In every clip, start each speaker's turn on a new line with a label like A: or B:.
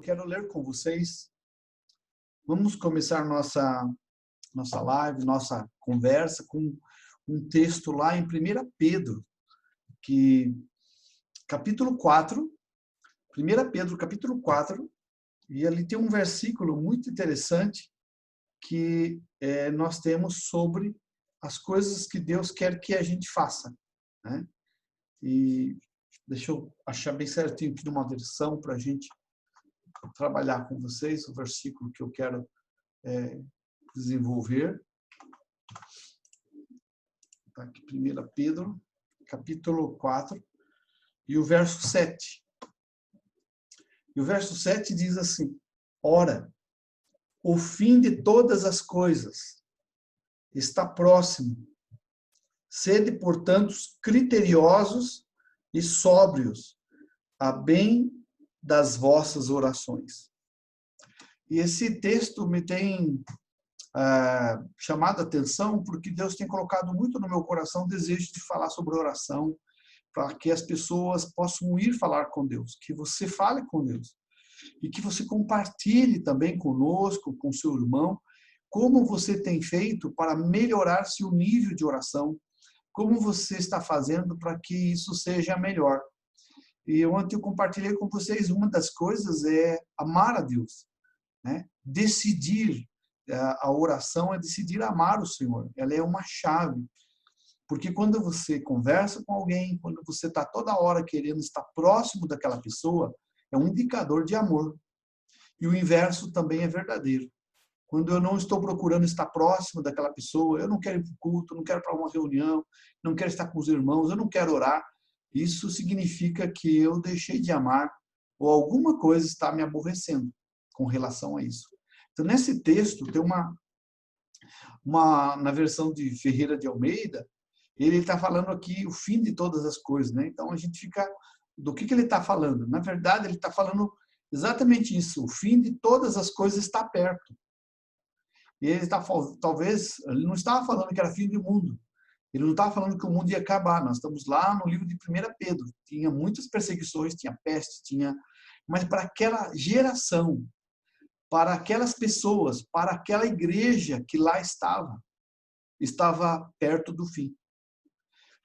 A: Quero ler com vocês. Vamos começar nossa live, nossa conversa com um texto lá em 1 Pedro, capítulo 4, 1 Pedro, capítulo 4, e ali tem um versículo muito interessante que nós temos sobre as coisas que Deus quer que a gente faça, né? E deixa eu achar bem certinho aqui numa versão para a gente trabalhar com vocês o versículo que eu quero desenvolver. Tá aqui, 1 Pedro, capítulo 4, e o verso 7. E o verso 7 diz assim: Ora, o fim de todas as coisas está próximo. Sede, portanto, criteriosos e sóbrios, a bem das vossas orações. E esse texto me tem chamado a atenção porque Deus tem colocado muito no meu coração o desejo de falar sobre oração, para que as pessoas possam ir falar com Deus, que você fale com Deus e que você compartilhe também conosco, com seu irmão, como você tem feito para melhorar seu nível de oração, como você está fazendo para que isso seja melhor. E ontem eu compartilhei com vocês, uma das coisas é amar a Deus, né? Decidir, a oração é decidir amar o Senhor, ela é uma chave. Porque quando você conversa com alguém, quando você está toda hora querendo estar próximo daquela pessoa, é um indicador de amor. E o inverso também é verdadeiro. Quando eu não estou procurando estar próximo daquela pessoa, eu não quero ir para o culto, não quero ir para uma reunião, não quero estar com os irmãos, eu não quero orar, isso significa que eu deixei de amar ou alguma coisa está me aborrecendo com relação a isso. Então, nesse texto, tem na versão de Ferreira de Almeida, ele está falando aqui o fim de todas as coisas, né? Então, a gente fica... Do que ele está falando? Na verdade, ele está falando exatamente isso. O fim de todas as coisas está perto. E ele está, talvez, ele não estava falando que era fim do mundo. Ele não estava falando que o mundo ia acabar. Nós estamos lá no livro de 1 Pedro. Tinha muitas perseguições, tinha peste, mas para aquela geração, para aquelas pessoas, para aquela igreja que lá estava perto do fim.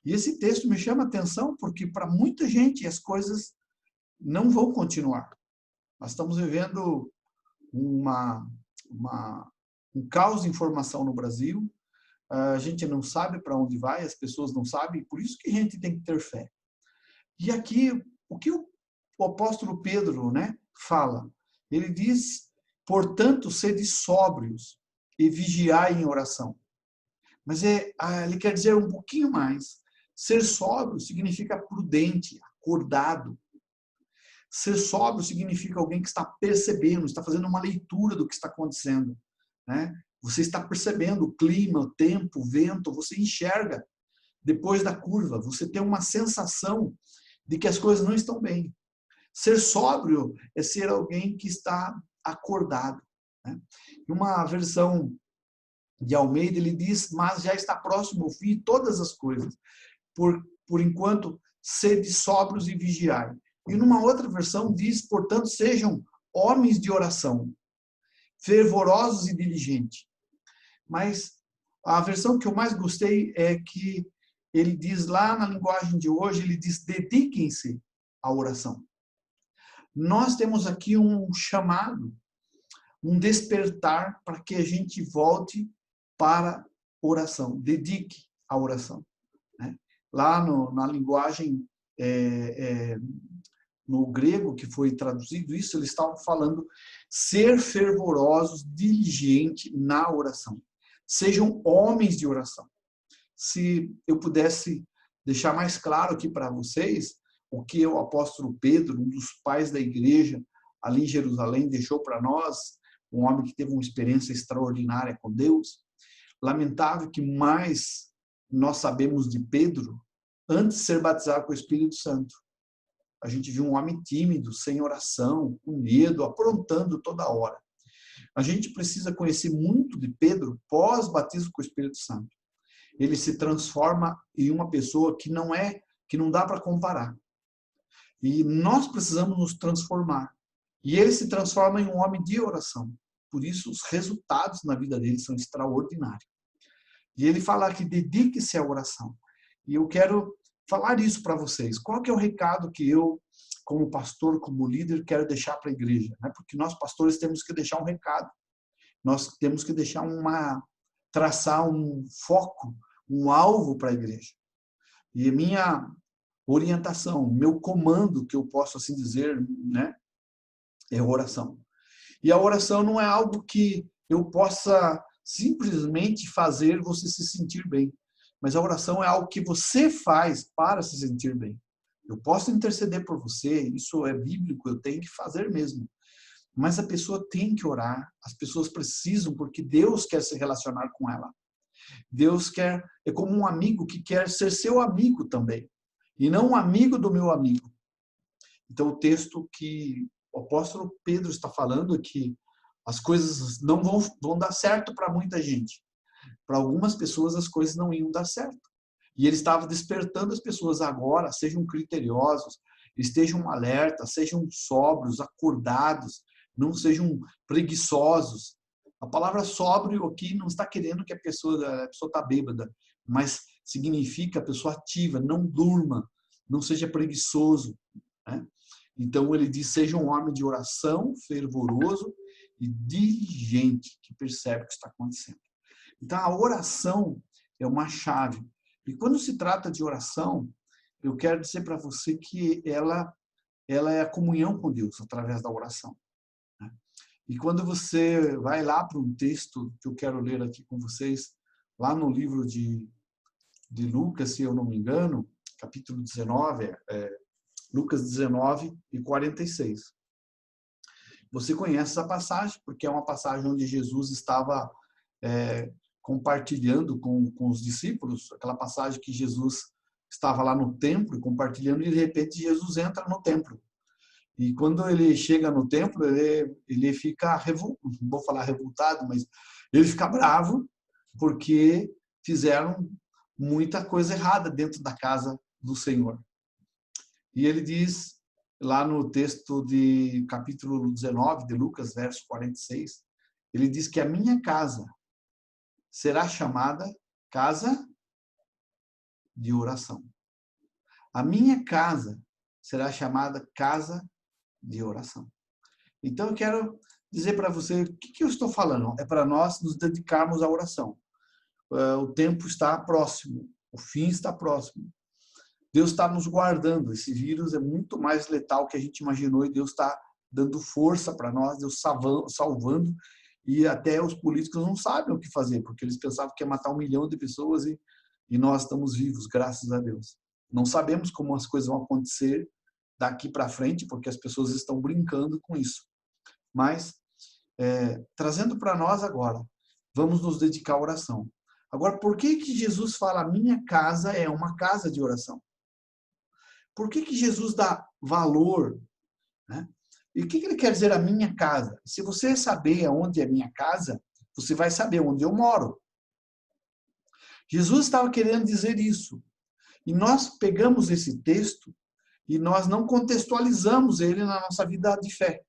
A: E esse texto me chama a atenção porque para muita gente as coisas não vão continuar. Nós estamos vivendo um caos de informação no Brasil. A gente não sabe para onde vai, as pessoas não sabem, por isso que a gente tem que ter fé. E aqui, o que o apóstolo Pedro, né, fala? Ele diz, portanto, sede sóbrios e vigiai em oração. Mas ele quer dizer um pouquinho mais. Ser sóbrio significa prudente, acordado. Ser sóbrio significa alguém que está percebendo, está fazendo uma leitura do que está acontecendo, né? Você está percebendo o clima, o tempo, o vento, você enxerga depois da curva, você tem uma sensação de que as coisas não estão bem. Ser sóbrio é ser alguém que está acordado, né? Em uma versão de Almeida, ele diz, mas já está próximo o fim de todas as coisas. Por enquanto, sede sóbrios e vigiai. E numa outra versão diz, portanto, sejam homens de oração, fervorosos e diligentes. Mas a versão que eu mais gostei é que ele diz lá na linguagem de hoje, ele diz, dediquem-se à oração. Nós temos aqui um chamado, um despertar para que a gente volte para a oração, dedique à oração, né? Lá na linguagem, no grego que foi traduzido isso, eles estavam falando ser fervorosos, diligente na oração. Sejam homens de oração. Se eu pudesse deixar mais claro aqui para vocês, o que o apóstolo Pedro, um dos pais da igreja ali em Jerusalém, deixou para nós, um homem que teve uma experiência extraordinária com Deus. Lamentável que mais nós sabemos de Pedro antes de ser batizado com o Espírito Santo. A gente viu um homem tímido, sem oração, com medo, aprontando toda hora. A gente precisa conhecer muito de Pedro pós-batismo com o Espírito Santo. Ele se transforma em uma pessoa que não dá para comparar. E nós precisamos nos transformar. E ele se transforma em um homem de oração. Por isso, os resultados na vida dele são extraordinários. E ele fala que dedique-se à oração. E eu quero falar isso para vocês. Qual que é o recado que eu, como pastor, como líder, quero deixar para a igreja? Porque nós, pastores, temos que deixar um recado. Nós temos que deixar traçar um foco, um alvo para a igreja. E a minha orientação, meu comando, que eu posso assim dizer, é oração. E a oração não é algo que eu possa simplesmente fazer você se sentir bem. Mas a oração é algo que você faz para se sentir bem. Eu posso interceder por você, isso é bíblico, eu tenho que fazer mesmo. Mas a pessoa tem que orar, as pessoas precisam, porque Deus quer se relacionar com ela. Deus quer, é como um amigo que quer ser seu amigo também, e não um amigo do meu amigo. Então, o texto que o apóstolo Pedro está falando é que as coisas não vão dar certo para muita gente. Para algumas pessoas, as coisas não iam dar certo. E ele estava despertando as pessoas agora, sejam criteriosos, estejam alertas, sejam sóbrios, acordados, não sejam preguiçosos. A palavra sóbrio aqui não está querendo que a pessoa está bêbada, mas significa a pessoa ativa, não durma, não seja preguiçoso. Então ele diz, seja um homem de oração, fervoroso e diligente, que percebe o que está acontecendo. Então a oração é uma chave. E quando se trata de oração, eu quero dizer para você que ela é a comunhão com Deus através da oração. E quando você vai lá para um texto que eu quero ler aqui com vocês, lá no livro de Lucas, se eu não me engano, capítulo 19, Lucas 19 e 46. Você conhece essa passagem, porque é uma passagem onde Jesus estava compartilhando com os discípulos, aquela passagem que Jesus estava lá no templo compartilhando e de repente Jesus entra no templo. E quando ele chega no templo, ele fica, não vou falar revoltado, mas ele fica bravo porque fizeram muita coisa errada dentro da casa do Senhor. E ele diz, lá no texto de capítulo 19 de Lucas, verso 46, ele diz que a minha casa será chamada casa de oração. A minha casa será chamada casa de oração. Então, eu quero dizer para você, o que eu estou falando? É para nós nos dedicarmos à oração. O tempo está próximo, o fim está próximo. Deus está nos guardando. Esse vírus é muito mais letal que a gente imaginou e Deus está dando força para nós, Deus salvando. E até os políticos não sabem o que fazer, porque eles pensavam que ia matar 1 milhão de pessoas e nós estamos vivos, graças a Deus. Não sabemos como as coisas vão acontecer daqui para frente, porque as pessoas estão brincando com isso. Mas, trazendo para nós agora, vamos nos dedicar à oração. Agora, por que Jesus fala, minha casa é uma casa de oração? Por que Jesus dá valor? E o que ele quer dizer a minha casa? Se você saber aonde é minha casa, você vai saber onde eu moro. Jesus estava querendo dizer isso. E nós pegamos esse texto e nós não contextualizamos ele na nossa vida de fé.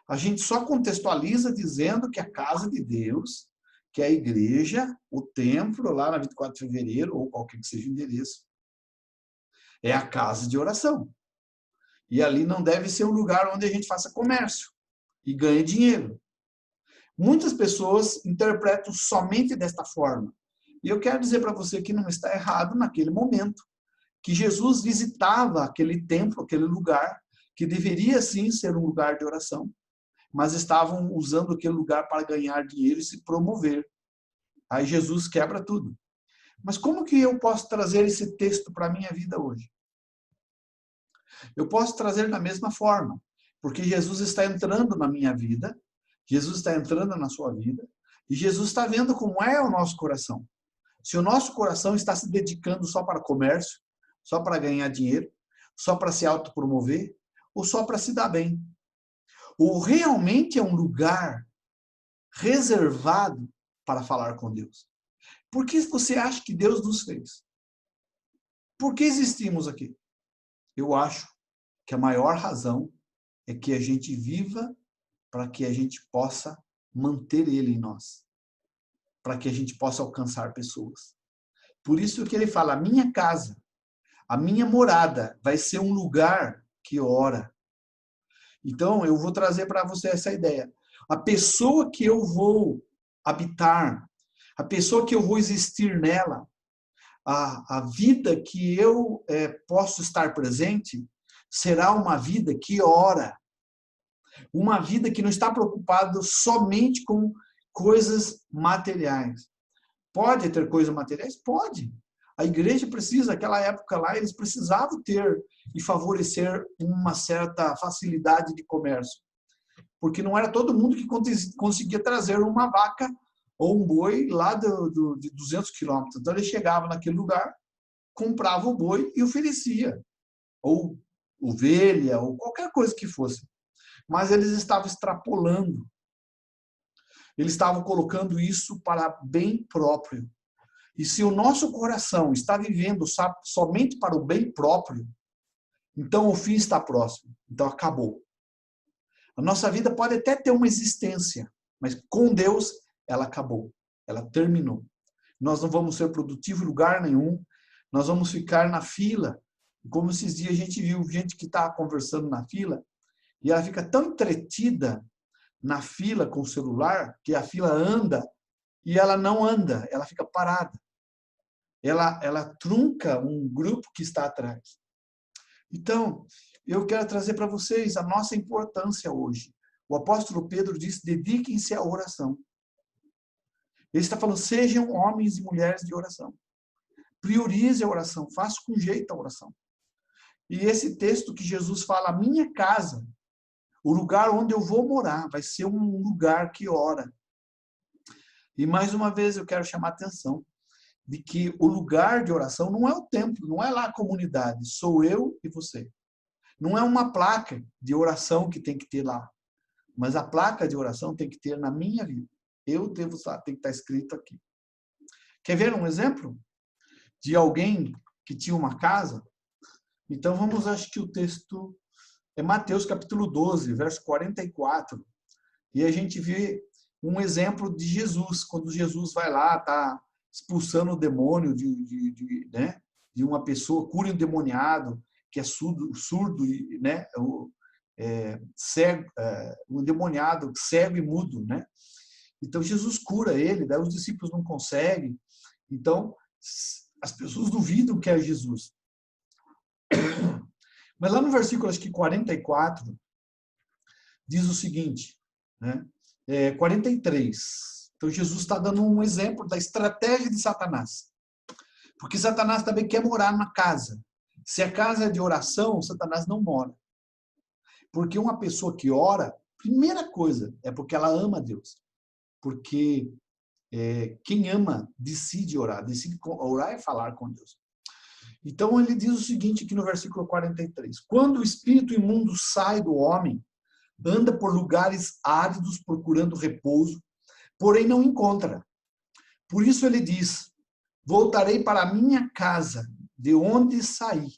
A: A gente só contextualiza dizendo que a casa de Deus, que é a igreja, o templo, lá na 24 de fevereiro, ou qualquer que seja o endereço, é a casa de oração. E ali não deve ser um lugar onde a gente faça comércio e ganhe dinheiro. Muitas pessoas interpretam somente desta forma. E eu quero dizer para você que não está errado naquele momento, que Jesus visitava aquele templo, aquele lugar, que deveria sim ser um lugar de oração, mas estavam usando aquele lugar para ganhar dinheiro e se promover. Aí Jesus quebra tudo. Mas como que eu posso trazer esse texto para a minha vida hoje? Eu posso trazer da mesma forma, porque Jesus está entrando na minha vida, Jesus está entrando na sua vida, e Jesus está vendo como é o nosso coração. Se o nosso coração está se dedicando só para comércio, só para ganhar dinheiro, só para se autopromover, ou só para se dar bem. Ou realmente é um lugar reservado para falar com Deus. Por que você acha que Deus nos fez? Por que existimos aqui? Eu acho que a maior razão é que a gente viva para que a gente possa manter ele em nós, para que a gente possa alcançar pessoas. Por isso que ele fala, a minha casa, a minha morada vai ser um lugar que ora. Então, eu vou trazer para você essa ideia. A pessoa que eu vou habitar, a pessoa que eu vou existir nela, a vida que eu posso estar presente, será uma vida que ora. Uma vida que não está preocupada somente com coisas materiais. Pode ter coisas materiais? Pode. A igreja precisa, naquela época lá, eles precisavam ter e favorecer uma certa facilidade de comércio. Porque não era todo mundo que conseguia trazer uma vaca ou um boi lá de 200 quilômetros. Então ele chegava naquele lugar, comprava o boi e oferecia. Ou ovelha, ou qualquer coisa que fosse. Mas eles estavam extrapolando. Eles estavam colocando isso para bem próprio. E se o nosso coração está vivendo somente para o bem próprio, então o fim está próximo. Então acabou. A nossa vida pode até ter uma existência, mas com Deus ela acabou. Ela terminou. Nós não vamos ser produtivos em lugar nenhum. Nós vamos ficar na fila. Como esses dias a gente viu gente que está conversando na fila e ela fica tão entretida na fila com o celular que a fila anda e ela não anda, ela fica parada. Ela trunca um grupo que está atrás. Então, eu quero trazer para vocês a nossa importância hoje. O apóstolo Pedro disse, dediquem-se à oração. Ele está falando, sejam homens e mulheres de oração. Priorize a oração, faça com jeito a oração. E esse texto que Jesus fala, a minha casa, o lugar onde eu vou morar, vai ser um lugar que ora. E mais uma vez eu quero chamar a atenção de que o lugar de oração não é o templo, não é lá a comunidade, sou eu e você. Não é uma placa de oração que tem que ter lá, mas a placa de oração tem que ter na minha vida. Tem que estar escrito aqui. Quer ver um exemplo de alguém que tinha uma casa? Então vamos, acho que o texto é Mateus capítulo 12, verso 44. E a gente vê um exemplo de Jesus, quando Jesus vai lá, está expulsando o demônio de uma pessoa, cura o endemoniado, que é surdo né? Cego, o endemoniado, cego e mudo. Né? Então, Jesus cura ele, daí os discípulos não conseguem. Então, as pessoas duvidam que é Jesus. Mas lá no versículo, acho que 44, diz o seguinte, né? 43. Então, Jesus está dando um exemplo da estratégia de Satanás. Porque Satanás também quer morar na casa. Se a casa é de oração, Satanás não mora. Porque uma pessoa que ora, primeira coisa, é porque ela ama Deus. Porque quem ama decide orar. Decide orar é falar com Deus. Então, ele diz o seguinte aqui no versículo 43. Quando o espírito imundo sai do homem, anda por lugares áridos procurando repouso, porém não encontra. Por isso ele diz, voltarei para a minha casa, de onde saí.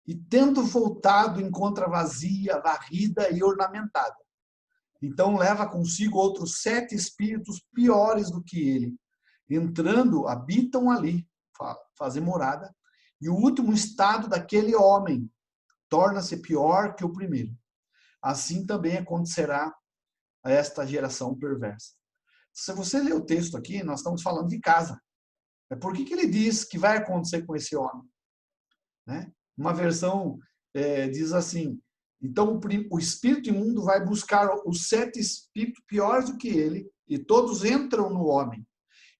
A: E tendo voltado, encontra vazia, varrida e ornamentada. Então leva consigo outros 7 espíritos piores do que ele. Entrando, habitam ali, fazem morada. E o último estado daquele homem torna-se pior que o primeiro. Assim também acontecerá a esta geração perversa. Se você ler o texto aqui, nós estamos falando de casa. Por que ele diz que vai acontecer com esse homem? Né? Uma versão diz assim, então o espírito imundo vai buscar os 7 espíritos piores do que ele, e todos entram no homem.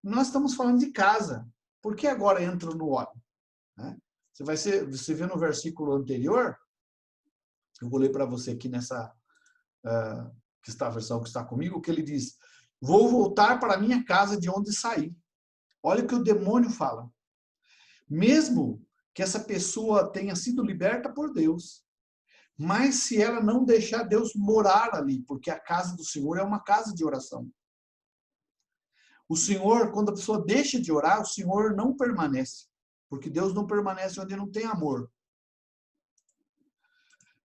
A: Nós estamos falando de casa. Por que agora entram no homem? Né? Você vê no versículo anterior, eu vou ler para você aqui nessa que está a versão que está comigo, que ele diz, vou voltar para a minha casa de onde saí. Olha o que o demônio fala. Mesmo que essa pessoa tenha sido liberta por Deus, mas se ela não deixar Deus morar ali, porque a casa do Senhor é uma casa de oração. O Senhor, quando a pessoa deixa de orar, o Senhor não permanece, porque Deus não permanece onde não tem amor.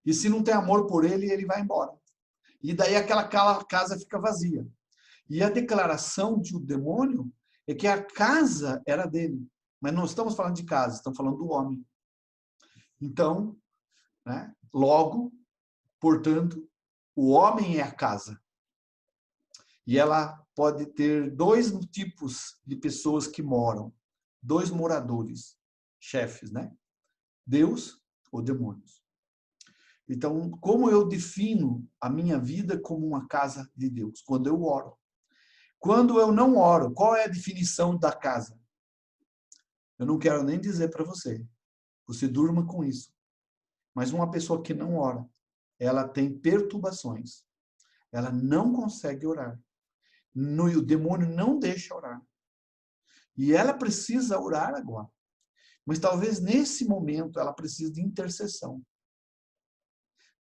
A: E se não tem amor por ele, ele vai embora. E daí aquela casa fica vazia. E a declaração de o demônio é que a casa era dele. Mas não estamos falando de casa, estamos falando do homem. Então, né, logo, portanto, o homem é a casa. E ela pode ter dois tipos de pessoas que moram. Dois moradores, chefes, né? Deus ou demônios. Então, como eu defino a minha vida como uma casa de Deus? Quando eu oro. Quando eu não oro, qual é a definição da casa? Eu não quero nem dizer para você. Você durma com isso. Mas uma pessoa que não ora, ela tem perturbações. Ela não consegue orar. O demônio não deixa orar. E ela precisa orar agora. Mas talvez nesse momento ela precise de intercessão.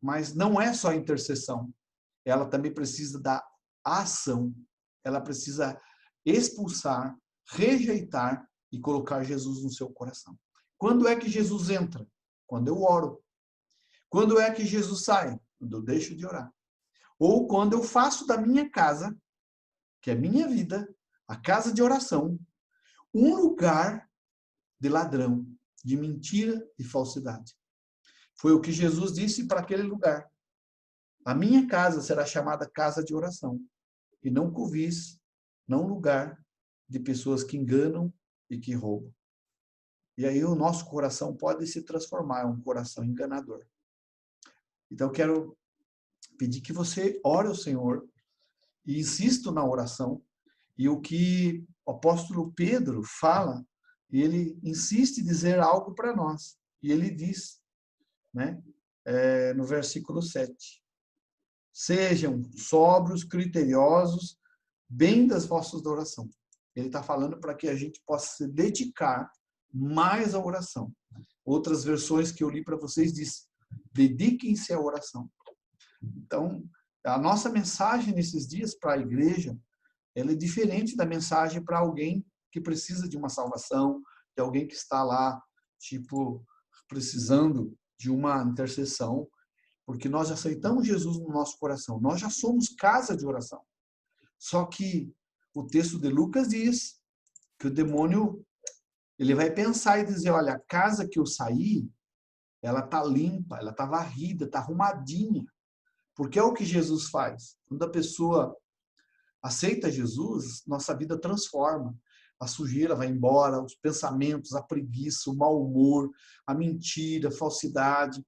A: Mas não é só intercessão. Ela também precisa da ação. Ela precisa expulsar, rejeitar e colocar Jesus no seu coração. Quando é que Jesus entra? Quando eu oro. Quando é que Jesus sai? Quando eu deixo de orar. Ou quando eu faço da minha casa, que é minha vida, a casa de oração, um lugar de ladrão, de mentira e falsidade. Foi o que Jesus disse para aquele lugar. A minha casa será chamada casa de oração, e não covis, não lugar de pessoas que enganam e que roubam. E aí o nosso coração pode se transformar em um coração enganador. Então eu quero pedir que você ore ao Senhor e insista na oração. E o que o apóstolo Pedro fala, ele insiste em dizer algo para nós. E ele diz, né, no versículo 7, sejam sóbrios, criteriosos, bem das vossas orações. Ele está falando para que a gente possa se dedicar mais à oração. Outras versões que eu li para vocês diz: dediquem-se à oração. Então, a nossa mensagem nesses dias para a igreja, ela é diferente da mensagem para alguém que precisa de uma salvação, de alguém que está lá, tipo, precisando de uma intercessão, porque nós aceitamos Jesus no nosso coração. Nós já somos casa de oração. Só que o texto de Lucas diz que o demônio, ele vai pensar e dizer, olha, a casa que eu saí, ela tá limpa, ela tá varrida, tá arrumadinha. Porque é o que Jesus faz. Quando a pessoa aceita Jesus, nossa vida transforma. A sujeira vai embora, os pensamentos, a preguiça, o mau humor, a mentira, a falsidade.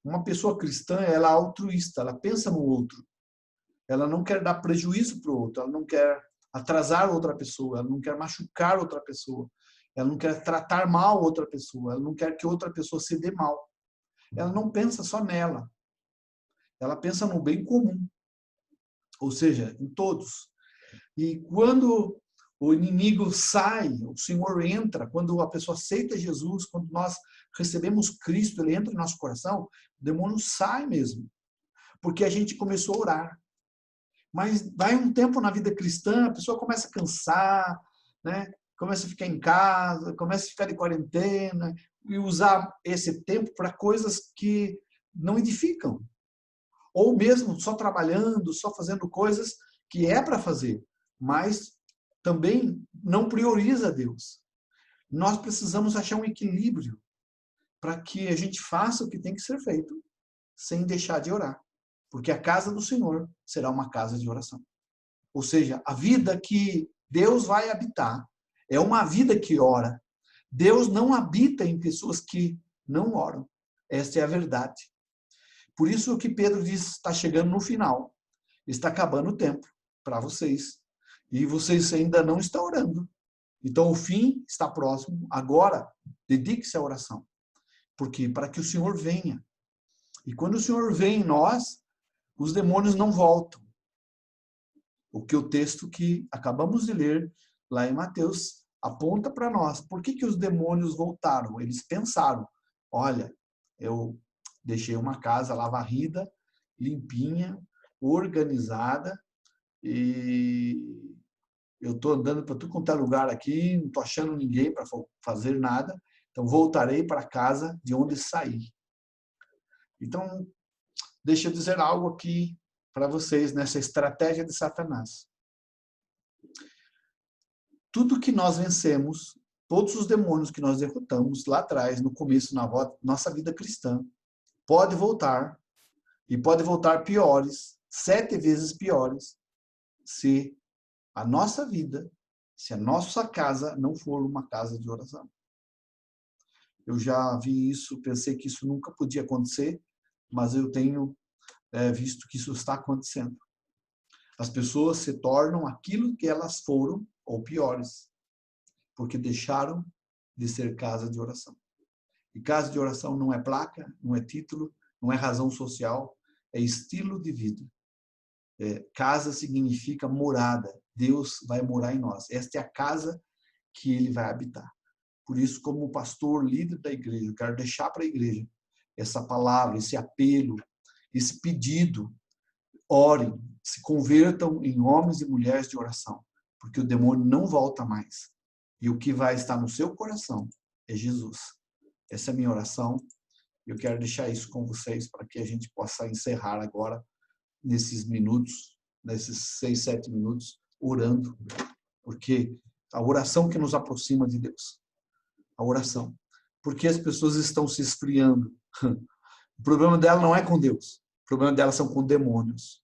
A: Uma pessoa cristã, ela é altruísta, ela pensa no outro. Ela não quer dar prejuízo para o outro, ela não quer atrasar outra pessoa, ela não quer machucar outra pessoa, ela não quer tratar mal outra pessoa, ela não quer que outra pessoa se dê mal. Ela não pensa só nela, ela pensa no bem comum, ou seja, em todos. E quando o inimigo sai, o Senhor entra, quando a pessoa aceita Jesus, quando nós recebemos Cristo, ele entra no nosso coração, o demônio sai mesmo, porque a gente começou a orar. Mas vai um tempo na vida cristã, a pessoa começa a cansar, né? Começa a ficar em casa, começa a ficar de quarentena e usar esse tempo para coisas que não edificam. Ou mesmo só trabalhando, só fazendo coisas que é para fazer, mas também não prioriza Deus. Nós precisamos achar um equilíbrio para que a gente faça o que tem que ser feito, sem deixar de orar. Porque a casa do Senhor será uma casa de oração. Ou seja, a vida que Deus vai habitar é uma vida que ora. Deus não habita em pessoas que não oram. Esta é a verdade. Por isso que Pedro diz, está chegando no final. Está acabando o tempo para vocês. E vocês ainda não estão orando. Então o fim está próximo. Agora, dedique-se à oração. Porque para que o Senhor venha. E quando o Senhor vem em nós, os demônios não voltam. O que o texto que acabamos de ler lá em Mateus aponta para nós. Por que os demônios voltaram? Eles pensaram, olha, eu deixei uma casa lá varrida, limpinha, organizada, e eu estou andando para tudo quanto é lugar aqui, não estou achando ninguém para fazer nada, então voltarei para a casa de onde saí. Então, deixa eu dizer algo aqui para vocês nessa estratégia de Satanás. Tudo que nós vencemos, todos os demônios que nós derrotamos lá atrás, no começo, na nossa vida cristã, pode voltar, e pode voltar piores, 7 vezes piores, se a nossa vida, se a nossa casa não for uma casa de oração. Eu já vi isso, pensei que isso nunca podia acontecer, mas eu tenho visto que isso está acontecendo. As pessoas se tornam aquilo que elas foram, ou piores, porque deixaram de ser casa de oração. E casa de oração não é placa, não é título, não é razão social, é estilo de vida. Casa significa morada. Deus vai morar em nós. Esta é a casa que ele vai habitar. Por isso, como pastor, líder da igreja, eu quero deixar para a igreja essa palavra, esse apelo, esse pedido. Orem, se convertam em homens e mulheres de oração, porque o demônio não volta mais. E o que vai estar no seu coração é Jesus. Essa é a minha oração. Eu quero deixar isso com vocês para que a gente possa encerrar agora, nesses minutos, nesses 6, 7 minutos, orando, porque a oração que nos aproxima de Deus. A oração. Porque as pessoas estão se esfriando. O problema dela não é com Deus. O problema delas são com demônios.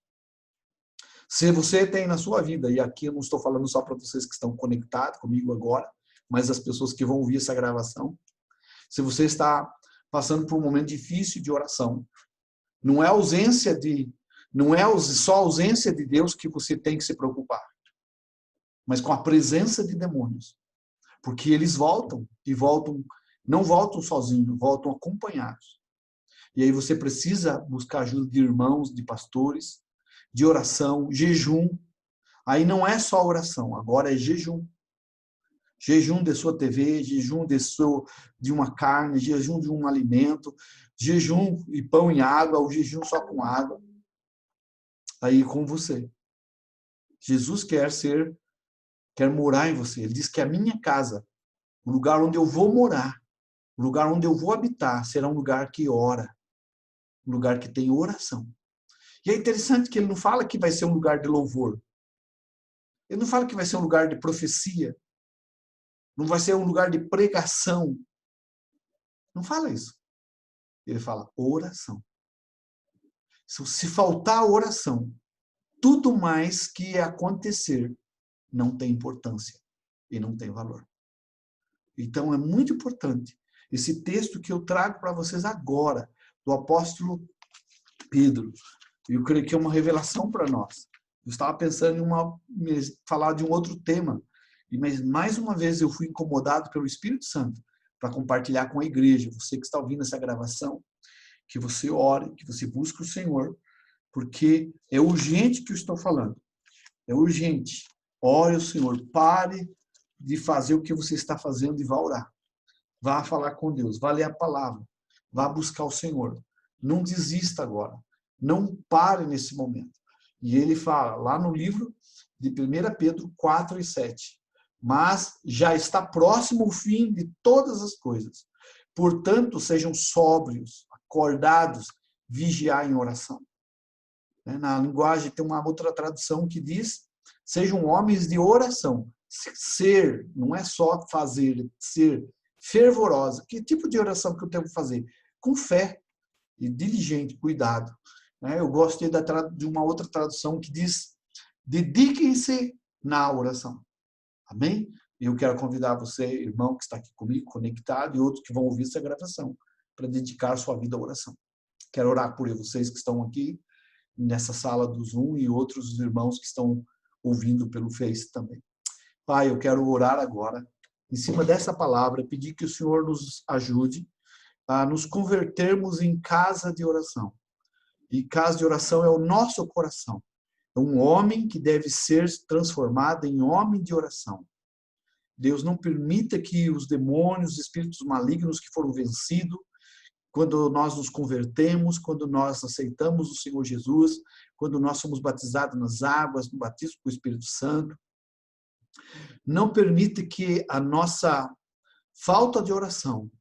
A: Se você tem na sua vida, e aqui eu não estou falando só para vocês que estão conectados comigo agora, mas as pessoas que vão ouvir essa gravação, se você está passando por um momento difícil de oração, não é só ausência de Deus que você tem que se preocupar, mas com a presença de demônios. Porque eles voltam, e não voltam sozinhos, voltam acompanhados. E aí você precisa buscar ajuda de irmãos, de pastores, de oração, jejum. Aí não é só oração, agora é jejum. Jejum de sua TV, jejum de uma carne, jejum de um alimento, jejum e pão e água, ou jejum só com água. Aí com você. Jesus quer morar em você. Ele diz que a minha casa, o lugar onde eu vou morar, o lugar onde eu vou habitar, será um lugar que ora, um lugar que tem oração. E é interessante que ele não fala que vai ser um lugar de louvor. Ele não fala que vai ser um lugar de profecia. Não vai ser um lugar de pregação. Não fala isso. Ele fala oração. Se faltar oração, tudo mais que acontecer não tem importância e não tem valor. Então é muito importante esse texto que eu trago para vocês agora, do apóstolo Pedro. Eu creio que é uma revelação para nós. Eu estava pensando em falar de um outro tema, mas mais uma vez eu fui incomodado pelo Espírito Santo para compartilhar com a igreja. Você que está ouvindo essa gravação, que você ore, que você busque o Senhor, porque é urgente que eu estou falando. É urgente. Ore o Senhor. Pare de fazer o que você está fazendo e vá orar. Vá falar com Deus. Vá ler a palavra. Vá buscar o Senhor. Não desista agora. Não pare nesse momento. E ele fala lá no livro de 1 Pedro 4 e 7. Mas já está próximo o fim de todas as coisas. Portanto, sejam sóbrios, acordados, vigiar em oração. Na linguagem tem uma outra tradução que diz, sejam homens de oração. Ser, não é só fazer, ser fervorosa. Que tipo de oração que eu tenho que fazer? Com fé e diligente, cuidado. Eu gostei de uma outra tradução que diz, dediquem-se na oração. Amém? E eu quero convidar você, irmão, que está aqui comigo, conectado, e outros que vão ouvir essa gravação, para dedicar sua vida à oração. Quero orar por vocês que estão aqui, nessa sala do Zoom, e outros irmãos que estão ouvindo pelo Face também. Pai, eu quero orar agora, em cima dessa palavra, pedir que o Senhor nos ajude a nos convertermos em casa de oração. E casa de oração é o nosso coração. É um homem que deve ser transformado em homem de oração. Deus não permita que os demônios, os espíritos malignos que foram vencidos, quando nós nos convertemos, quando nós aceitamos o Senhor Jesus, quando nós somos batizados nas águas, no batismo com o Espírito Santo, não permita que a nossa falta de oração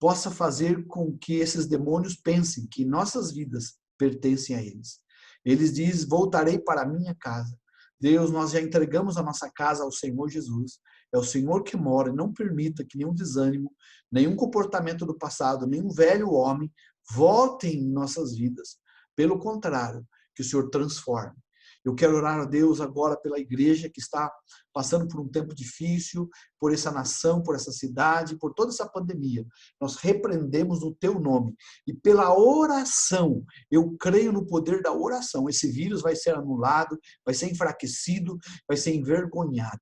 A: possa fazer com que esses demônios pensem que nossas vidas pertencem a eles. Eles dizem, voltarei para a minha casa. Deus, nós já entregamos a nossa casa ao Senhor Jesus. É o Senhor que mora, e não permita que nenhum desânimo, nenhum comportamento do passado, nenhum velho homem voltem em nossas vidas. Pelo contrário, que o Senhor transforme. Eu quero orar a Deus agora pela igreja que está passando por um tempo difícil, por essa nação, por essa cidade, por toda essa pandemia. Nós repreendemos no teu nome. E pela oração, eu creio no poder da oração. Esse vírus vai ser anulado, vai ser enfraquecido, vai ser envergonhado.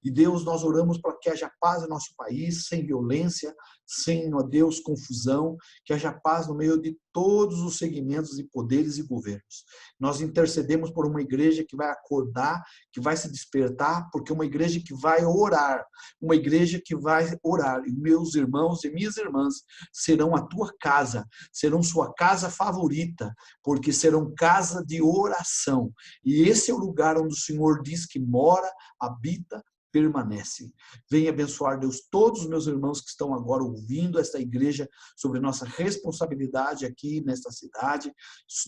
A: E Deus, nós oramos para que haja paz no nosso país, sem violência, sem, ó Deus, confusão, que haja paz no meio de todos os segmentos e poderes e governos. Nós intercedemos por uma igreja que vai acordar, que vai se despertar, porque uma igreja que vai orar, uma igreja que vai orar. E meus irmãos e minhas irmãs serão a tua casa, serão sua casa favorita, porque serão casa de oração. E esse é o lugar onde o Senhor diz que mora, habita, permanece. Venha abençoar, Deus, todos os meus irmãos que estão agora ouvindo esta igreja sobre nossa responsabilidade aqui nesta cidade.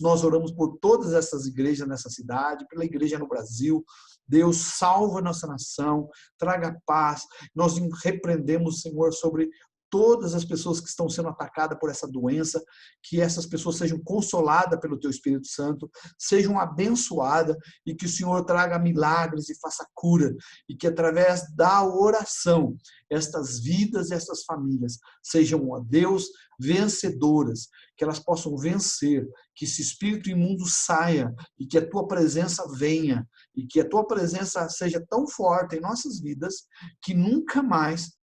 A: Nós oramos por todas essas igrejas nessa cidade, pela igreja no Brasil. Deus, salva nossa nação, traga paz. Nós repreendemos, Senhor, sobre todas as pessoas que estão sendo atacadas por essa doença, que essas pessoas sejam consoladas pelo Teu Espírito Santo, sejam abençoadas e que o Senhor traga milagres e faça cura e que através da oração estas vidas e estas famílias sejam, ó Deus, vencedoras, que elas possam vencer, que esse espírito imundo saia e que a Tua presença venha e que a Tua presença seja tão forte em nossas vidas que nunca mais